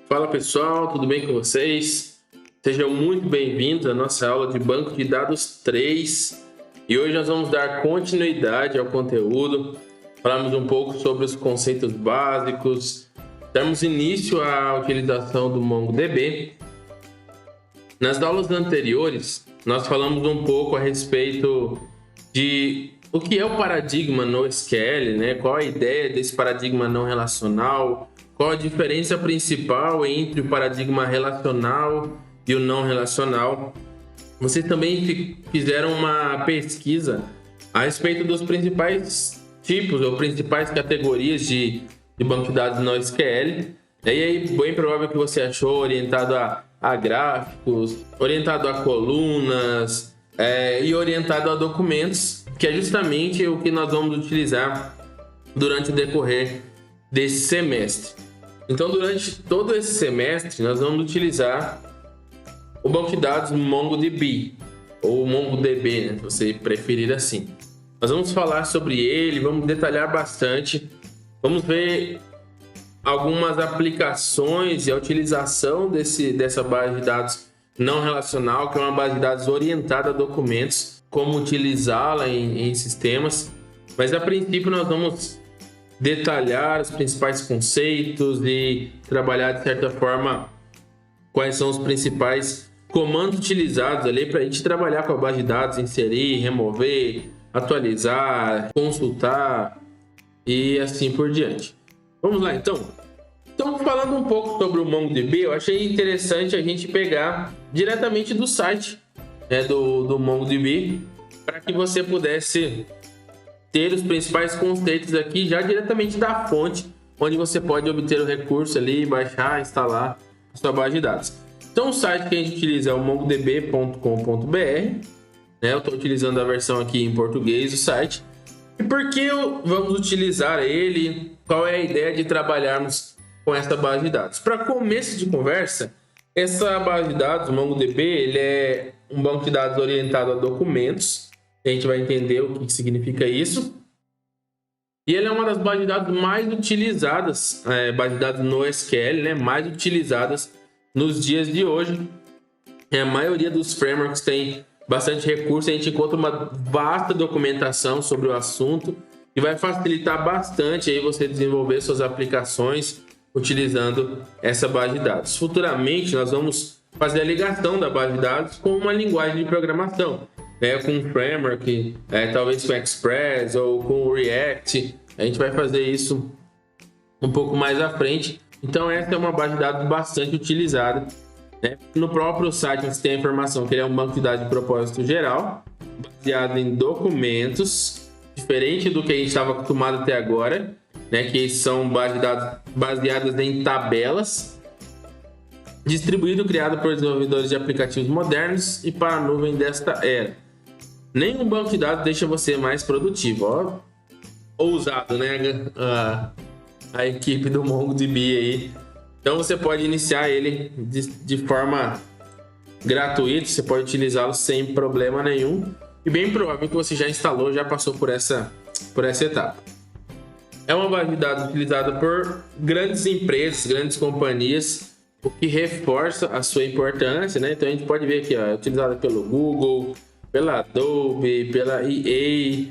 Fala pessoal, tudo bem com vocês? Sejam muito bem-vindos à nossa aula de Banco de Dados 3 e hoje nós vamos dar continuidade ao conteúdo, falarmos um pouco sobre os conceitos básicos, darmos início à utilização do MongoDB. Nas aulas anteriores, nós falamos um pouco a respeito de o que é o paradigma NoSQL, né? Qual a ideia desse paradigma não relacional, qual a diferença principal entre o paradigma relacional e o não relacional. Vocês também fizeram uma pesquisa a respeito dos principais tipos ou principais categorias de banco de dados NoSQL. E aí, bem provável que você achou orientado a gráficos, orientado a colunas e orientado a documentos, que é justamente o que nós vamos utilizar durante o decorrer desse semestre. Então, durante todo esse semestre, nós vamos utilizar o banco de dados MongoDB, ou MongoDB, né, se você preferir assim. Nós vamos falar sobre ele, vamos detalhar bastante, vamos ver algumas aplicações e a utilização dessa base de dados não relacional, que é uma base de dados orientada a documentos, como utilizá-la em sistemas. Mas, a princípio, nós vamos detalhar os principais conceitos e trabalhar, de certa forma, quais são os principais comandos utilizados ali para a gente trabalhar com a base de dados, inserir, remover, atualizar, consultar e assim por diante. Vamos lá, então. Então, falando um pouco sobre o MongoDB, eu achei interessante a gente pegar diretamente do site, né, do MongoDB, para que você pudesse ter os principais conceitos aqui já diretamente da fonte, onde você pode obter o recurso ali, baixar, instalar a sua base de dados. Então, o site que a gente utiliza é o mongodb.com.br, né? Eu estou utilizando a versão aqui em português do site. E por que vamos utilizar ele? Qual é a ideia de trabalharmos com essa base de dados? Para começo de conversa, essa base de dados, o MongoDB, ele é um banco de dados orientado a documentos. A gente vai entender o que significa isso. E ele é uma das bases de dados mais utilizadas, base de dados NoSQL, né, mais utilizadas nos dias de hoje. A maioria dos frameworks tem bastante recurso, a gente encontra uma vasta documentação sobre o assunto e vai facilitar bastante aí você desenvolver suas aplicações utilizando essa base de dados. Futuramente, nós vamos fazer a ligação da base de dados com uma linguagem de programação, com um framework, talvez com Express ou com o React. A gente vai fazer isso um pouco mais à frente. Então, essa é uma base de dados bastante utilizada, né? No próprio site você tem a informação que ele é um banco de dados de propósito geral, baseado em documentos, diferente do que a gente estava acostumado até agora, né? Que são bases de dados baseadas em tabelas, distribuído, criado por desenvolvedores de aplicativos modernos e para a nuvem desta era. Nenhum banco de dados deixa você mais produtivo. Ó, ousado, né? A equipe do MongoDB aí. Então você pode iniciar ele de forma gratuita, você pode utilizá-lo sem problema nenhum. E bem provável que você já instalou, já passou por essa etapa. É uma base de dados utilizada por grandes empresas, grandes companhias, o que reforça a sua importância, né? Então a gente pode ver aqui, ó, é utilizada pelo Google, pela Adobe, pela EA,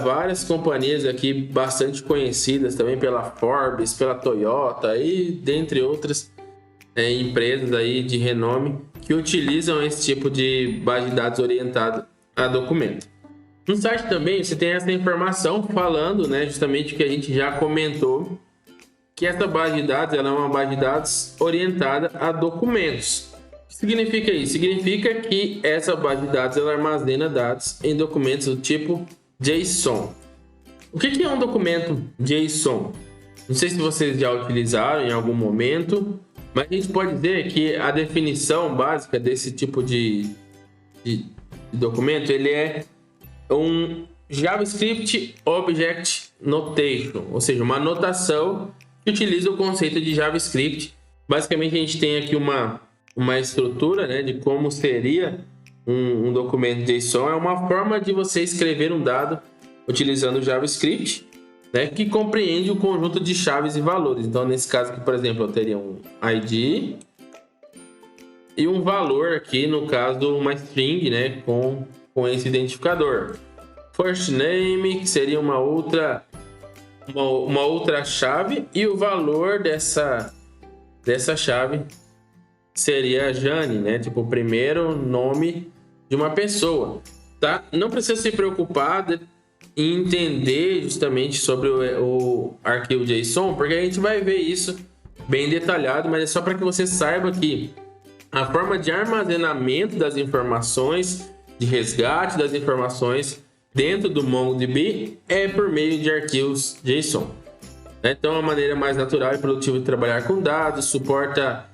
várias companhias aqui bastante conhecidas também, pela Forbes, pela Toyota e dentre outras empresas aí de renome que utilizam esse tipo de base de dados orientada a documento. No site também você tem essa informação falando, né, justamente o que a gente já comentou, que essa base de dados ela é uma base de dados orientada a documentos. O que significa isso? Significa que essa base de dados ela armazena dados em documentos do tipo JSON. O que é um documento JSON? Não sei se vocês já utilizaram em algum momento, mas a gente pode dizer que a definição básica desse tipo de documento ele é um JavaScript Object Notation, ou seja, uma notação que utiliza o conceito de JavaScript. Basicamente, a gente tem aqui uma estrutura, né, de como seria um documento JSON. É uma forma de você escrever um dado utilizando o JavaScript, né, que compreende o conjunto de chaves e valores. Então, nesse caso aqui, por exemplo, eu teria um ID e um valor aqui, no caso, uma string, né, com esse identificador. First name, que seria uma outra chave, e o valor dessa chave seria Jane, né, tipo o primeiro nome de uma pessoa, tá? Não precisa se preocupar em entender justamente sobre o arquivo JSON, porque a gente vai ver isso bem detalhado, mas é só para que você saiba que a forma de armazenamento das informações, de resgate das informações dentro do MongoDB é por meio de arquivos JSON. Então, é uma maneira mais natural e produtiva de trabalhar com dados, suporta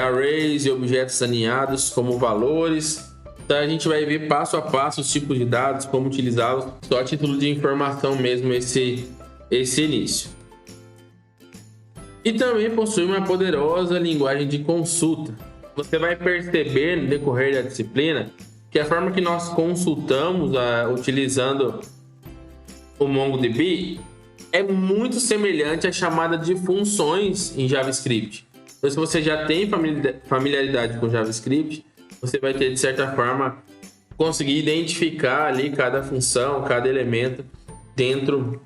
arrays e objetos alinhados como valores. Então, a gente vai ver passo a passo os tipos de dados, como utilizá-los, só a título de informação mesmo esse início. E também possui uma poderosa linguagem de consulta. Você vai perceber no decorrer da disciplina que a forma que nós consultamos utilizando o MongoDB é muito semelhante à chamada de funções em JavaScript. Então, se você já tem familiaridade com JavaScript, você vai ter, de certa forma, conseguir identificar ali cada função, cada elemento dentro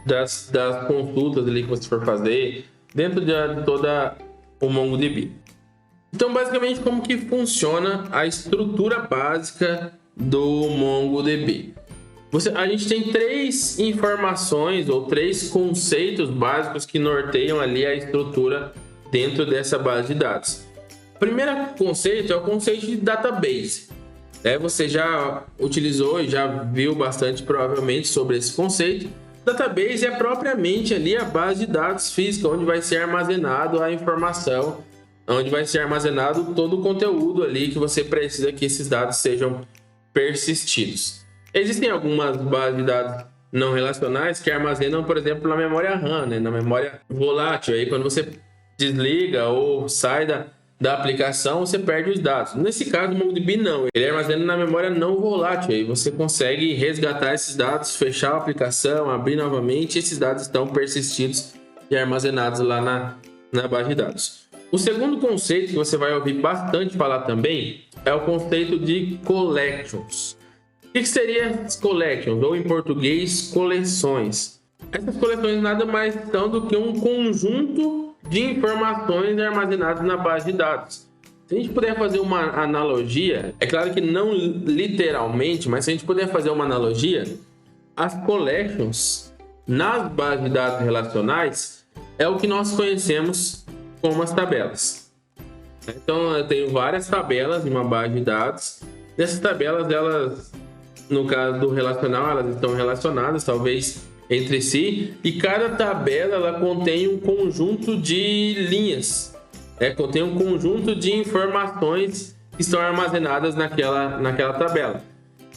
das consultas ali que você for fazer, dentro de toda o MongoDB. Então, basicamente, como que funciona a estrutura básica do MongoDB? A gente tem 3 informações ou 3 conceitos básicos que norteiam ali a estrutura dentro dessa base de dados. O primeiro conceito é o conceito de database. Você já utilizou e já viu bastante provavelmente sobre esse conceito. Database é propriamente ali a base de dados física, onde vai ser armazenado a informação, onde vai ser armazenado todo o conteúdo ali que você precisa que esses dados sejam persistidos. Existem algumas bases de dados não relacionais que armazenam, por exemplo, na memória RAM, né? Na memória volátil. Aí, quando você desliga ou sai da aplicação, você perde os dados. Nesse caso, o MongoDB não. Ele armazena na memória não volátil. Aí você consegue resgatar esses dados, fechar a aplicação, abrir novamente, e esses dados estão persistidos e armazenados lá na base de dados. O segundo conceito que você vai ouvir bastante falar também é o conceito de collections. O que seria collections, ou em português, coleções? Essas coleções nada mais são do que um conjunto de informações armazenadas na base de dados. Se a gente puder fazer uma analogia, é claro que não literalmente, mas se a gente puder fazer uma analogia, as collections nas bases de dados relacionais é o que nós conhecemos como as tabelas. Então, eu tenho várias tabelas em uma base de dados. Nessas tabelas, elas, no caso do relacional, elas estão relacionadas, talvez entre si, e cada tabela ela contém um conjunto de linhas, contém um conjunto de informações que estão armazenadas naquela tabela.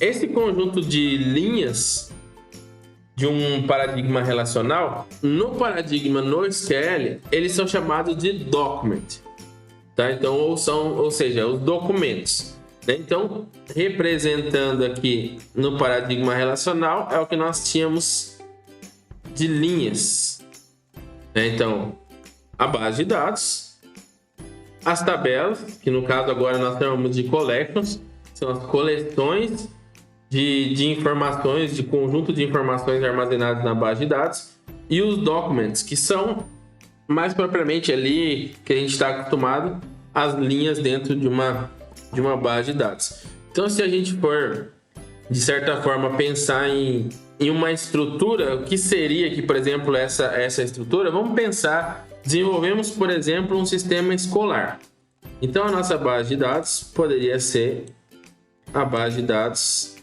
Esse conjunto de linhas de um paradigma relacional, no paradigma NoSQL, eles são chamados de document, tá? Então, ou seja, os documentos. Então, representando aqui no paradigma relacional, é o que nós tínhamos de linhas. Então, a base de dados, as tabelas, que no caso agora nós chamamos de collections, são as coleções de informações, de conjunto de informações armazenadas na base de dados, e os documents, que são mais propriamente ali, que a gente está acostumado, as linhas dentro de uma base de dados. Então, se a gente for, de certa forma, pensar em uma estrutura, o que seria aqui, por exemplo, essa estrutura? Vamos pensar, desenvolvemos, por exemplo, um sistema escolar. Então, a nossa base de dados poderia ser a base de dados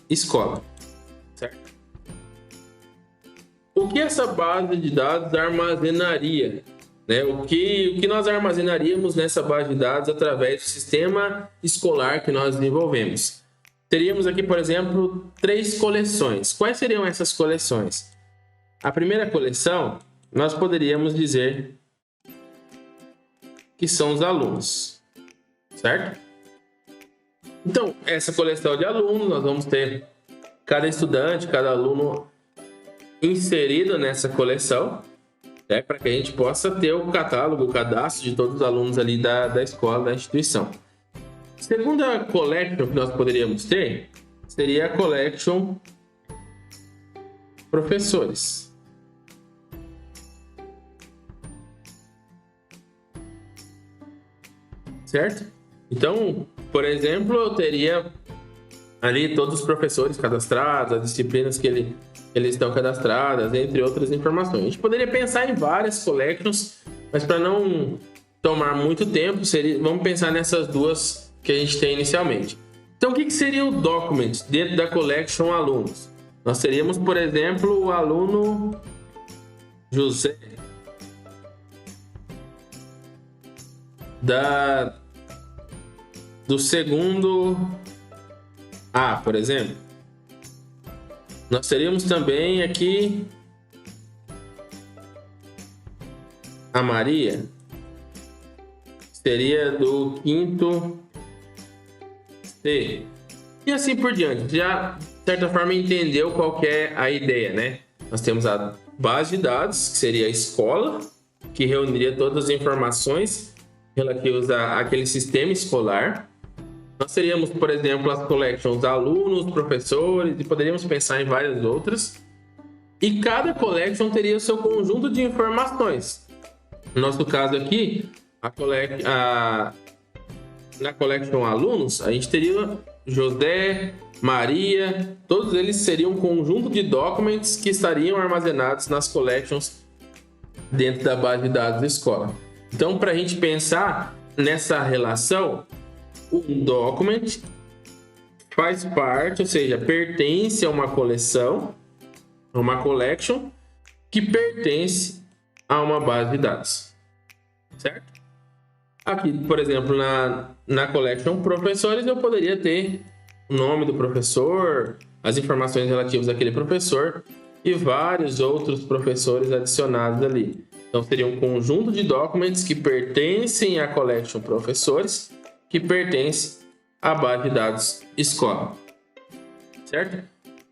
escola, certo? O que essa base de dados armazenaria? O que nós armazenaríamos nessa base de dados através do sistema escolar que nós desenvolvemos? Teríamos aqui, por exemplo, 3 coleções. Quais seriam essas coleções? A primeira coleção, nós poderíamos dizer que são os alunos, certo? Então, essa coleção de alunos, nós vamos ter cada estudante, cada aluno inserido nessa coleção, né, para que a gente possa ter o catálogo, o cadastro de todos os alunos ali da escola, da instituição. Segunda collection que nós poderíamos ter seria a collection professores. Certo? Então, por exemplo, eu teria ali todos os professores cadastrados, as disciplinas que eles estão cadastradas, entre outras informações. A gente poderia pensar em várias collections, mas para não tomar muito tempo, vamos pensar nessas duas que a gente tem inicialmente. Então, o que seria o document dentro da collection alunos? Nós teríamos, por exemplo, o aluno José do segundo A, por exemplo. Nós teríamos também aqui a Maria, seria do quinto C. E assim por diante. Já, de certa forma, entendeu qual que é a ideia, né? Nós temos a base de dados, que seria a escola, que reuniria todas as informações relativas àquele sistema escolar. Nós teríamos, por exemplo, as collections alunos, professores, e poderíamos pensar em várias outras. E cada collection teria o seu conjunto de informações. No nosso caso aqui, na collection alunos, a gente teria José, Maria, todos eles seriam um conjunto de documents que estariam armazenados nas collections dentro da base de dados da escola. Então, para a gente pensar nessa relação, um document faz parte, ou seja, pertence a uma coleção, a uma collection, que pertence a uma base de dados, certo? Aqui, por exemplo, na collection professores, eu poderia ter o nome do professor, as informações relativas àquele professor e vários outros professores adicionados ali. Então, seria um conjunto de documents que pertencem à collection professores, que pertence à base de dados escola, certo?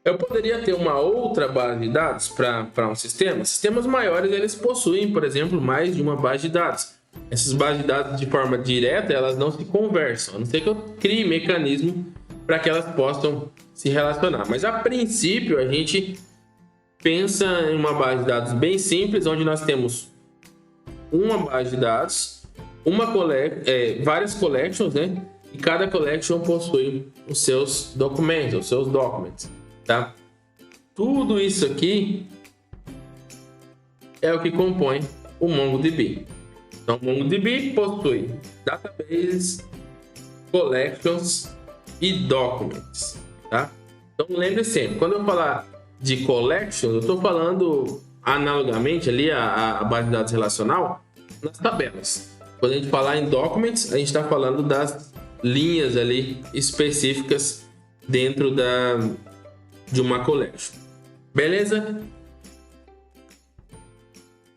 Eu poderia ter uma outra base de dados para um sistema. Sistemas maiores, eles possuem, por exemplo, mais de uma base de dados. Essas bases de dados, de forma direta, elas não se conversam, a não ser que eu crie mecanismo para que elas possam se relacionar. Mas, a princípio, a gente pensa em uma base de dados bem simples, onde nós temos uma base de dados, várias collections, né? E cada collection possui os seus documentos, os seus documents, tá? Tudo isso aqui é o que compõe o MongoDB. Então, o MongoDB possui databases, collections e documents, tá? Então, lembre sempre, quando eu falar de collections, eu estou falando analogamente ali a base de dados relacional nas tabelas. Quando a gente falar em documents, a gente está falando das linhas ali específicas dentro de uma collection. Beleza?